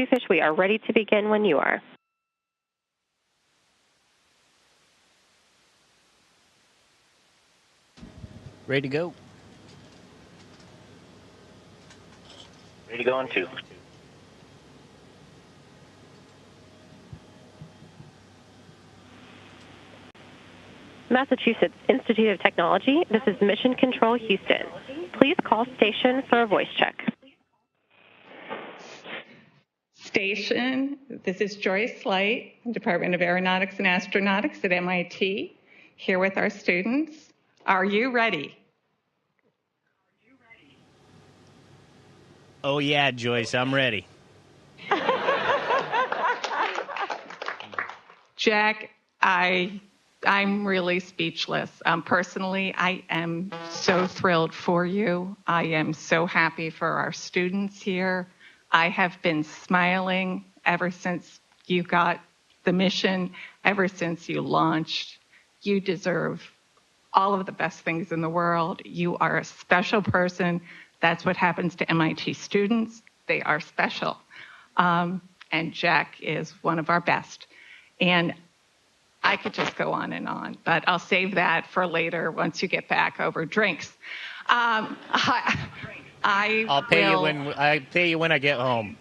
Fish, we are ready to begin when you are. Ready to go. Ready to go on 2. Massachusetts Institute of Technology, this is Mission Control Houston. Please call station for a voice check. Station, this is Joyce Light, Department of Aeronautics and Astronautics at MIT, here with our students. Are you ready? Oh yeah, Joyce, I'm ready. Jack, I'm really speechless. Personally, I am so thrilled for you. I am so happy for our students here. I have been smiling ever since you got the mission, ever since you launched. You deserve all of the best things in the world. You are a special person. That's what happens to MIT students. They are special. And Jack is one of our best. And I could just go on, but I'll save that for later once you get back over drinks. I'll pay you when I get home.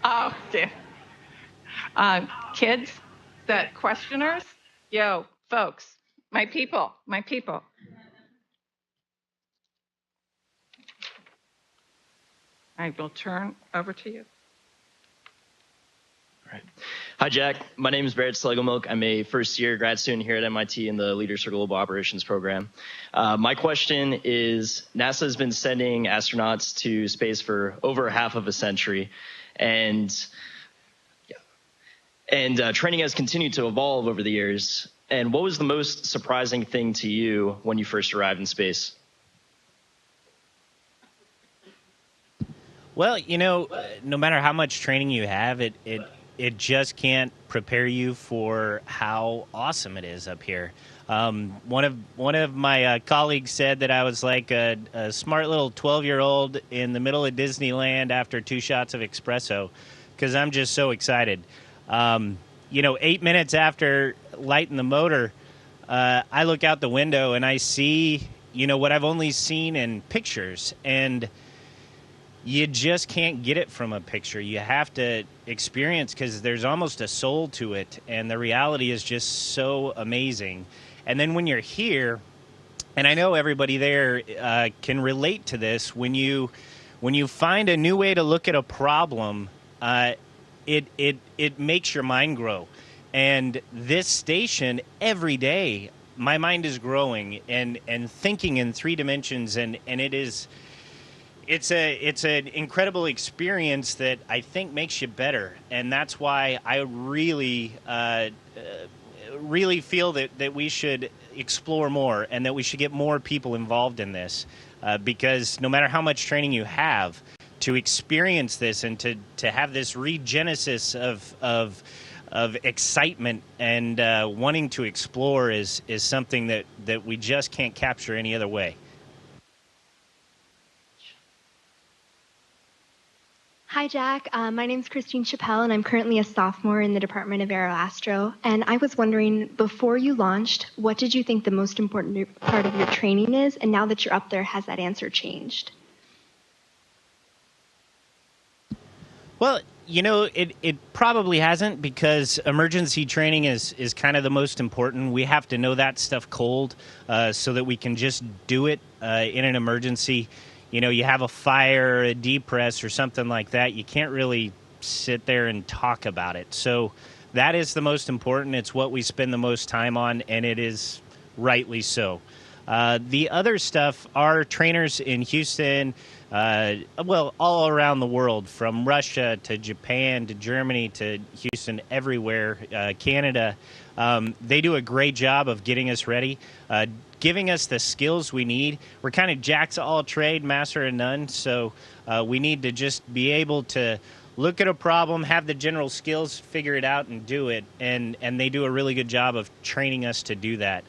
Oh, dear. Kids, the questioners, yo, folks, my people. I will turn over to you. All right. Hi, Jack. My name is Barrett Slegelmilk. I'm a first-year grad student here at MIT in the Leaders for Global Operations program. My question is, NASA has been sending astronauts to space for over half of a century, and training has continued to evolve over the years. And what was the most surprising thing to you when you first arrived in space? Well, no matter how much training you have, it just can't prepare you for how awesome it is up here. One of my colleagues said that I was like a smart little 12-year-old in the middle of Disneyland after 2 shots of espresso, because I'm just so excited. 8 minutes after lighting the motor, I look out the window and I see, what I've only seen in pictures, and you just can't get it from a picture. You have to experience, because there's almost a soul to it, and the reality is just so amazing. And then when you're here, and I know everybody there can relate to this, when you find a new way to look at a problem, it makes your mind grow. And this station, every day, my mind is growing and thinking in 3 dimensions, and it is. It's an incredible experience that I think makes you better, and that's why I really feel that we should explore more and that we should get more people involved in this, because no matter how much training you have, to experience this and to have this regenesis of excitement and wanting to explore is something that we just can't capture any other way. Hi, Jack. My name's Christine Chappelle, and I'm currently a sophomore in the Department of Aeroastro. And I was wondering, before you launched, what did you think the most important part of your training is? And now that you're up there, has that answer changed? Well, it probably hasn't, because emergency training is kind of the most important. We have to know that stuff cold so that we can just do it in an emergency. You have a fire, a depress, or something like that. You can't really sit there and talk about it. So that is the most important. It's what we spend the most time on, and it is rightly so. The other stuff, our trainers in Houston, all around the world, from Russia to Japan to Germany to Houston, everywhere, Canada, they do a great job of getting us ready, giving us the skills we need. We're kind of jacks of all trade, master of none, so we need to just be able to look at a problem, have the general skills, figure it out, and do it, and they do a really good job of training us to do that.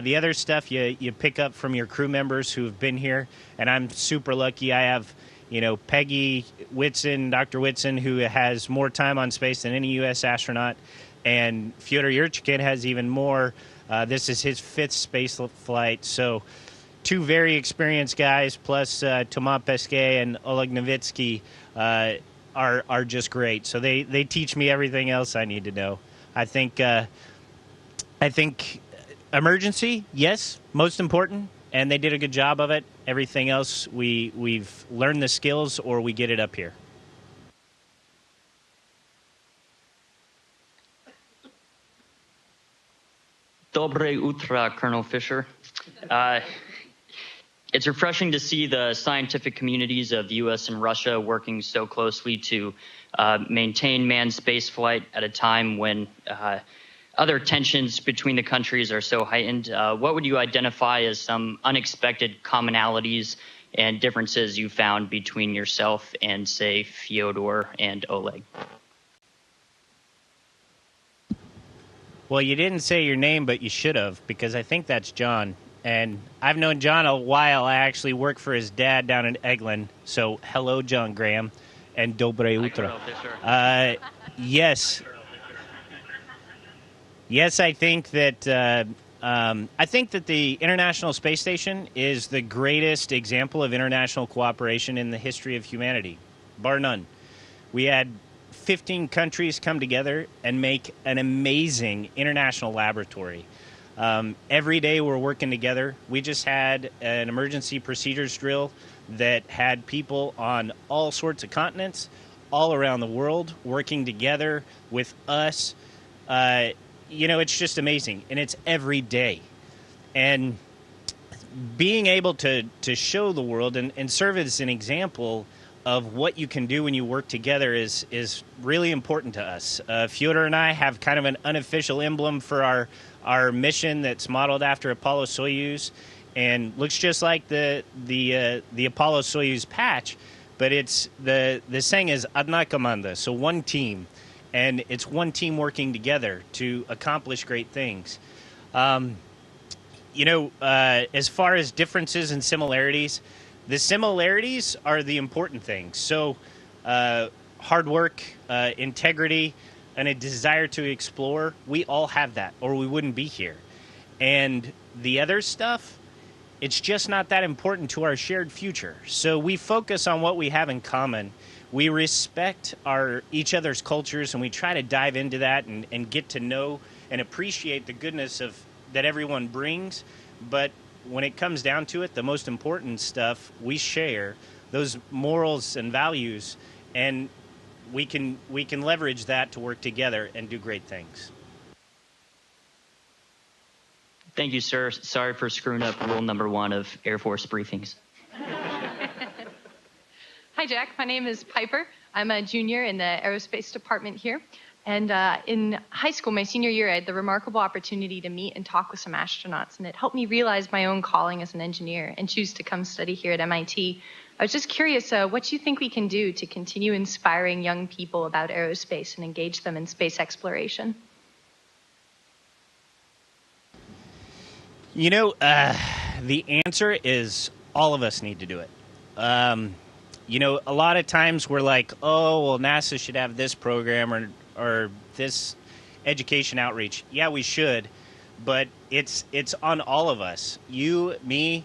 The other stuff you pick up from your crew members who have been here, and I'm super lucky. I have Peggy Whitson, Dr. Whitson, who has more time on space than any U.S. astronaut, and Fyodor Yurchikhin has even more. This is his 5th space flight. So 2 very experienced guys, plus Thomas Pesquet and Oleg Novitsky are just great. So they teach me everything else I need to know. I think emergency, yes, most important, and they did a good job of it. Everything else, we've learned the skills, or we get it up here. Dobre utra, Colonel Fischer. It's refreshing to see the scientific communities of the U.S. and Russia working so closely to maintain manned spaceflight at a time when other tensions between the countries are so heightened. What would you identify as some unexpected commonalities and differences you found between yourself and, say, Fyodor and Oleg? Well, you didn't say your name, but you should have, because I think that's John. And I've known John a while. I actually work for his dad down in Eglin. So hello, John Graham, and Dobre utra. Yes. Yes, I think that the International Space Station is the greatest example of international cooperation in the history of humanity, bar none. We had 15 countries come together and make an amazing international laboratory. Every day we're working together. We just had an emergency procedures drill that had people on all sorts of continents, all around the world, working together with us. It's just amazing, and it's every day. And being able to show the world and serve as an example of what you can do when you work together is really important to us. Fyodor and I have kind of an unofficial emblem for our mission that's modeled after Apollo-Soyuz, and looks just like the Apollo-Soyuz patch, but it's the saying is "Одна команда," so one team. And it's one team working together to accomplish great things. As far as differences and similarities, the similarities are the important things. So hard work, integrity, and a desire to explore, we all have that, or we wouldn't be here. And the other stuff, it's just not that important to our shared future. So we focus on what we have in common. We respect each other's cultures, and we try to dive into that and get to know and appreciate the goodness that everyone brings. But when it comes down to it, the most important stuff we share, those morals and values, and we can leverage that to work together and do great things. Thank you, sir. Sorry for screwing up rule number 1 of Air Force briefings. Hi, Jack. My name is Piper. I'm a junior in the aerospace department here. And in high school, my senior year, I had the remarkable opportunity to meet and talk with some astronauts. And it helped me realize my own calling as an engineer and choose to come study here at MIT. I was just curious, what do you think we can do to continue inspiring young people about aerospace and engage them in space exploration? The answer is all of us need to do it. A lot of times we're like, oh, well, NASA should have this program or this education outreach. Yeah, we should, but it's on all of us. You, me,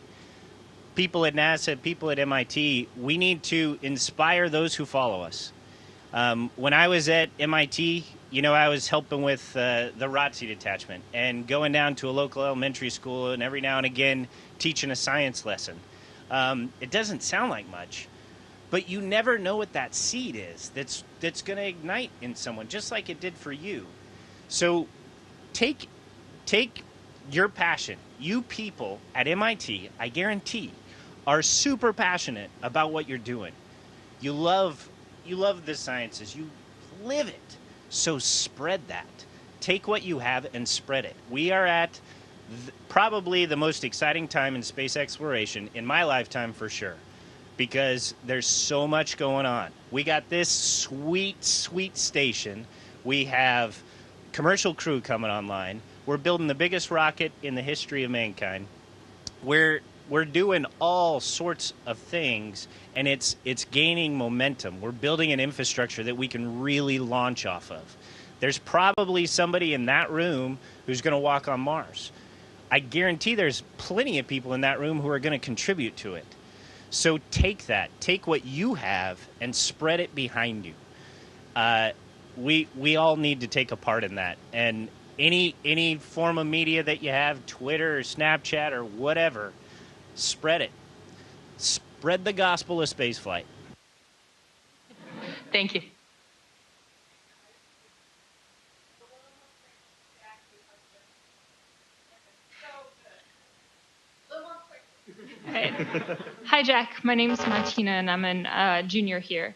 people at NASA, people at MIT, we need to inspire those who follow us. When I was at MIT, I was helping with the ROTC detachment and going down to a local elementary school and every now and again teaching a science lesson. It doesn't sound like much, but you never know what that seed is that's going to ignite in someone, just like it did for you. So take your passion. You people at MIT, I guarantee, are super passionate about what you're doing. You love the sciences. You live it. So spread that. Take what you have and spread it. We are at probably the most exciting time in space exploration in my lifetime for sure, because there's so much going on. We got this sweet, sweet station. We have commercial crew coming online. We're building the biggest rocket in the history of mankind. We're we're doing all sorts of things, and it's gaining momentum. We're building an infrastructure that we can really launch off of. There's probably somebody in that room who's going to walk on Mars. I guarantee there's plenty of people in that room who are going to contribute to it. So take what you have and spread it behind you. We all need to take a part in that. And any form of media that you have, Twitter or Snapchat or whatever, spread it. Spread the gospel of spaceflight. Thank you. Hi, Jack. My name is Martina, and I'm a junior here.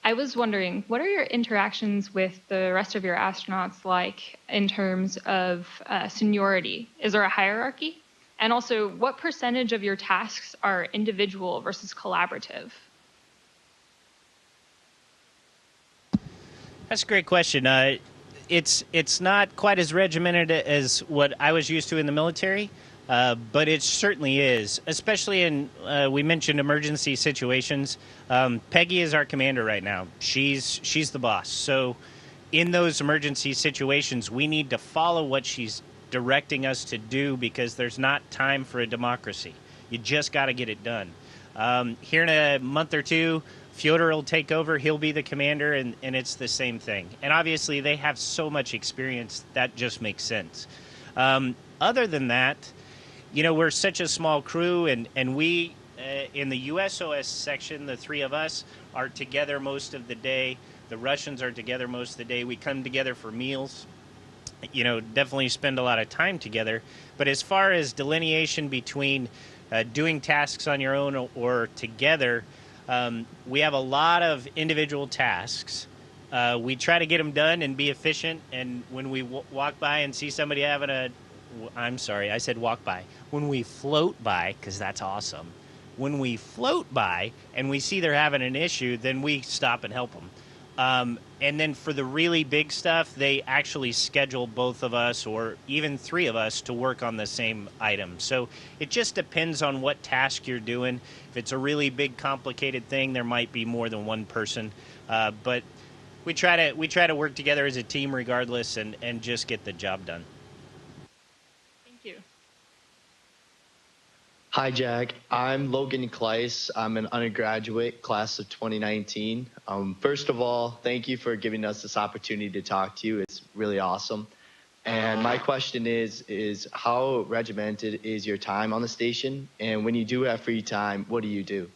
I was wondering, what are your interactions with the rest of your astronauts like in terms of seniority? Is there a hierarchy? And also, what percentage of your tasks are individual versus collaborative? That's a great question. It's not quite as regimented as what I was used to in the military, but it certainly is, especially in, we mentioned emergency situations. Peggy is our commander right now. She's the boss. So in those emergency situations, we need to follow what she's directing us to do because there's not time for a democracy. You just got to get it done. Here in a month or two, Fyodor will take over. He'll be the commander, and it's the same thing. And obviously, they have so much experience, that just makes sense. Other than that, you know, we're such a small crew, and we, in the USOS section, the three of us are together most of the day. The Russians are together most of the day. We come together for meals. You know, definitely spend a lot of time together. But as far as delineation between doing tasks on your own or together, we have a lot of individual tasks. We try to get them done and be efficient. And when we walk by and see somebody having I'm sorry, I said walk by. When we float by, because that's awesome. When we float by and we see they're having an issue, then we stop and help them. And then for the really big stuff, they actually schedule both of us or even three of us to work on the same item. So it just depends on what task you're doing. If it's a really big, complicated thing, there might be more than one person. But we try to work together as a team regardless and just get the job done. Thank you. Hi, Jack. I'm Logan Kleiss. I'm an undergraduate, class of 2019. First of all, thank you for giving us this opportunity to talk to you. It's really awesome. And my question is how regimented is your time on the station? And when you do have free time, what do you do?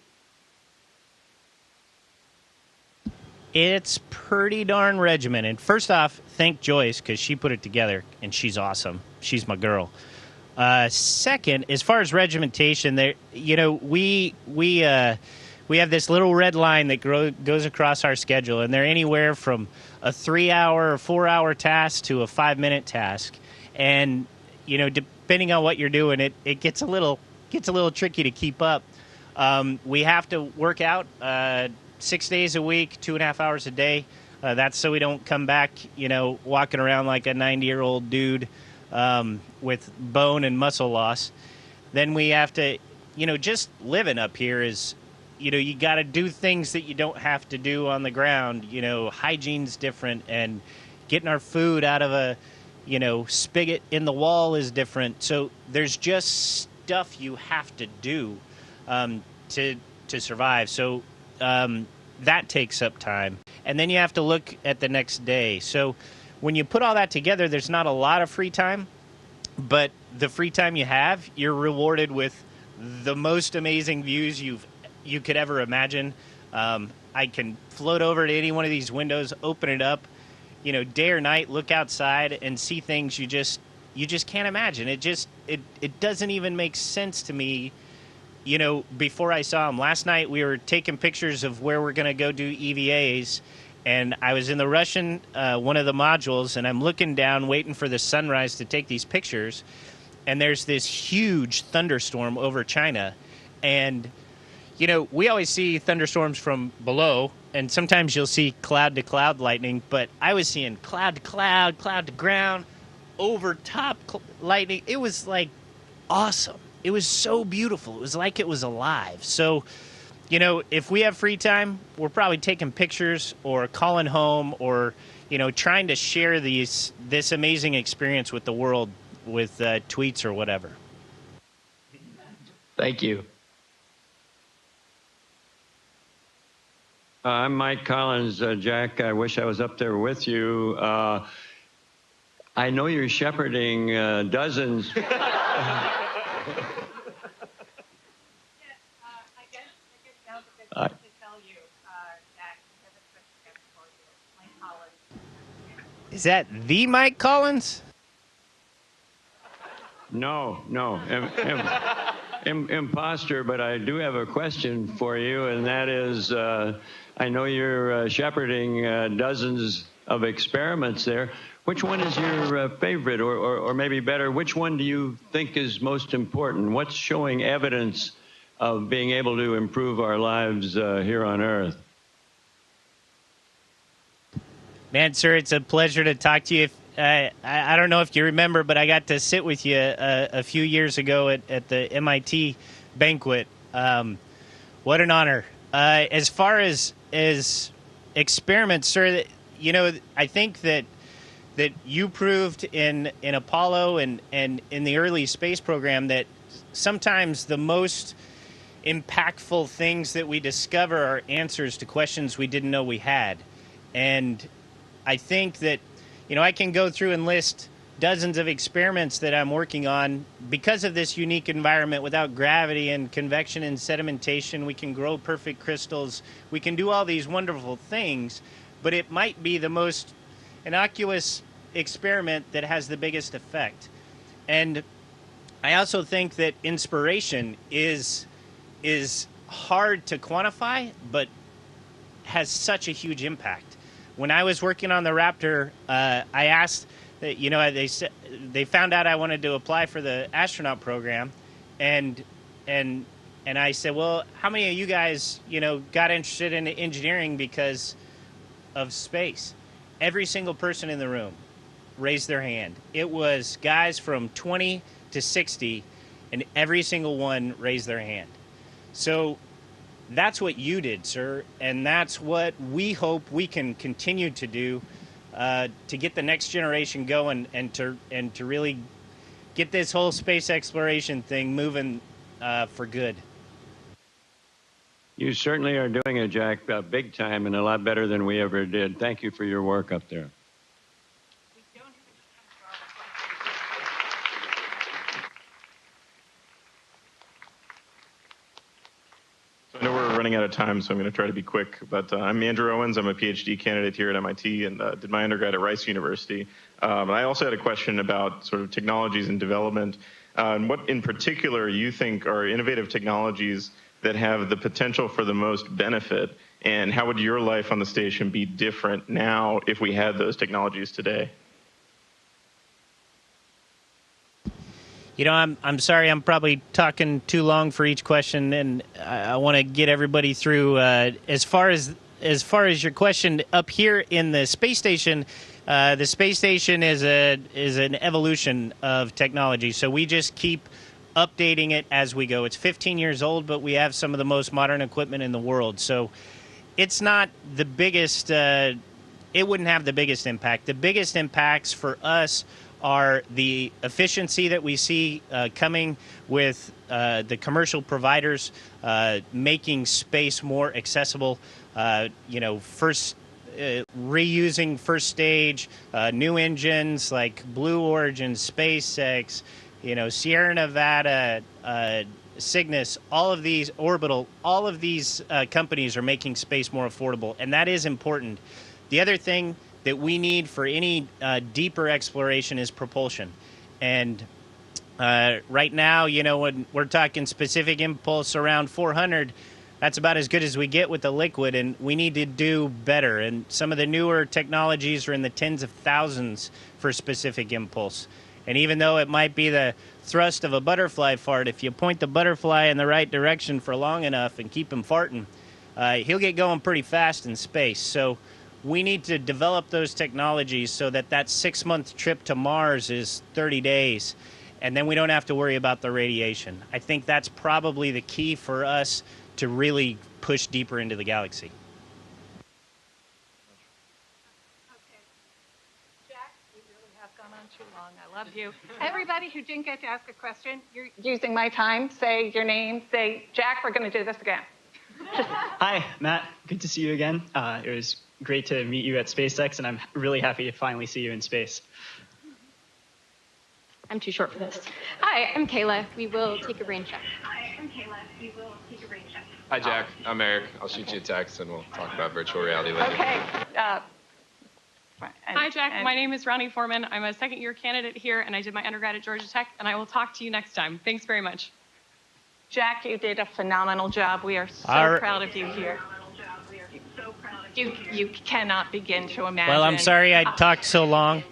It's pretty darn regimented. First off, thank Joyce because she put it together, and she's awesome. She's my girl. Second, as far as regimentation, there, you know, we have this little red line that goes across our schedule, and they're anywhere from a 3-hour or 4-hour task to a 5-minute task. And you know, depending on what you're doing, it gets a little tricky to keep up. We have to work out 6 days a week, 2.5 hours a day. That's so we don't come back, you know, walking around like a 90-year-old dude with bone and muscle loss. Then we have to, you know, just living up here is, you know, you got to do things that you don't have to do on the ground. You know, hygiene's different, and getting our food out of a, you know, spigot in the wall is different. So there's just stuff you have to do to survive. So that takes up time. And then you have to look at the next day. So when you put all that together, there's not a lot of free time, but the free time you have, you're rewarded with the most amazing views you could ever imagine. I can float over to any one of these windows, open it up, you know, day or night, look outside and see things you just can't imagine. It doesn't even make sense to me. You know, before I saw them last night, we were taking pictures of where we're going to go do EVAs. And I was in the Russian, one of the modules, and I'm looking down, waiting for the sunrise to take these pictures. And there's this huge thunderstorm over China. And, you know, we always see thunderstorms from below, and sometimes you'll see cloud-to-cloud lightning. But I was seeing cloud-to-cloud, cloud-to-ground, over top lightning. It was, like, awesome. it was so beautiful. It was like it was alive. So, you know, if we have free time, we're probably taking pictures or calling home or, you know, trying to share this amazing experience with the world with tweets or whatever. Thank you. I'm Mike Collins. Jack, I wish I was up there with you. I know you're shepherding dozens. Is that the Mike Collins? No, imposter, but I do have a question for you, and that is, I know you're shepherding dozens of experiments there. Which one is your favorite, or maybe better, which one do you think is most important? What's showing evidence of being able to improve our lives here on Earth? Man, sir, it's a pleasure to talk to you. I don't know if you remember, but I got to sit with you a few years ago at the MIT banquet. What an honor. As far as experiments, sir, you know, I think that you proved in Apollo and in the early space program that sometimes the most impactful things that we discover are answers to questions we didn't know we had. And I think that, you know, I can go through and list dozens of experiments that I'm working on because of this unique environment. Without gravity and convection and sedimentation, we can grow perfect crystals. We can do all these wonderful things, but it might be the most innocuous experiment that has the biggest effect. And I also think that inspiration is hard to quantify, but has such a huge impact. When I was working on the Raptor, I asked, you know, they found out I wanted to apply for the astronaut program, and I said, well, how many of you guys, you know, got interested in engineering because of space? Every single person in the room raised their hand. It was guys from 20 to 60, and every single one raised their hand. So that's what you did, sir, and that's what we hope we can continue to do to get the next generation going and to really get this whole space exploration thing moving for good. You certainly are doing it, Jack, big time and a lot better than we ever did. Thank you for your work up there. I know we're running out of time, so I'm going to try to be quick. But I'm Andrew Owens. I'm a PhD candidate here at MIT and did my undergrad at Rice University. And I also had a question about sort of technologies and development. And what in particular you think are innovative technologies that have the potential for the most benefit? And how would your life on the station be different now if we had those technologies today? You know, I'm sorry, I'm probably talking too long for each question, and I want to get everybody through. As far as your question, up here in the space station is an evolution of technology. So we just keep updating it as we go. It's 15 years old, but we have some of the most modern equipment in the world. So it's not the biggest. It wouldn't have the biggest impact. The biggest impacts for us are the efficiency that we see coming with the commercial providers making space more accessible. You know, reusing first stage, new engines like Blue Origin, SpaceX, you know, Sierra Nevada, Cygnus, all of these, Orbital, all of these companies are making space more affordable, and that is important. The other thing that we need for any deeper exploration is propulsion. And right now, you know, when we're talking specific impulse around 400, that's about as good as we get with the liquid, and we need to do better. And some of the newer technologies are in the tens of thousands for specific impulse. And even though it might be the thrust of a butterfly fart, if you point the butterfly in the right direction for long enough and keep him farting, he'll get going pretty fast in space. So we need to develop those technologies so that 6-month trip to Mars is 30 days. and then we don't have to worry about the radiation. I think that's probably the key for us to really push deeper into the galaxy. Too long. I love you. Everybody who didn't get to ask a question, you're using my time. Say your name. Say, Jack, we're going to do this again. Hi, Matt. Good to see you again. It was great to meet you at SpaceX, and I'm really happy to finally see you in space. I'm too short for this. Hi, I'm Kayla. We will take a brain check. Hi, Jack. I'm Eric. I'll shoot you a text, and we'll talk about virtual reality later. Okay. Hi, Jack. My name is Ronnie Foreman. I'm a second-year candidate here, and I did my undergrad at Georgia Tech, and I will talk to you next time. Thanks very much. Jack, you did a phenomenal job. We are so proud of you here. You cannot begin to imagine. Well, I'm sorry I talked so long.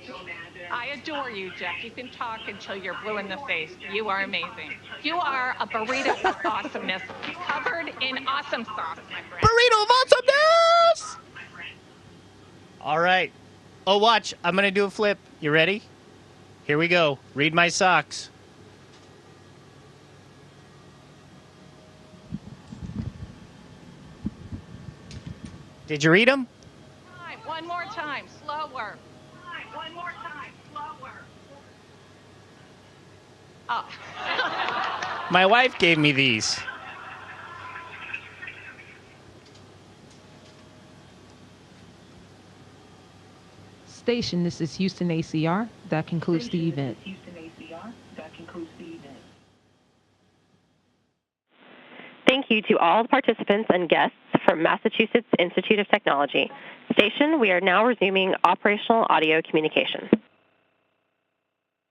I adore you, Jack. You can talk until you're blue in the face. You are amazing. You are a burrito of awesomeness, covered in awesome sauce, my friend. Burrito of awesomeness! All right. Oh, watch. I'm going to do a flip. You ready? Here we go. Read my socks. Did you read them? One more time, slower. One more time, slower. Oh. My wife gave me these. Station, this is Houston ACR. That concludes the event. Thank you to all the participants and guests from Massachusetts Institute of Technology. Station, we are now resuming operational audio communication.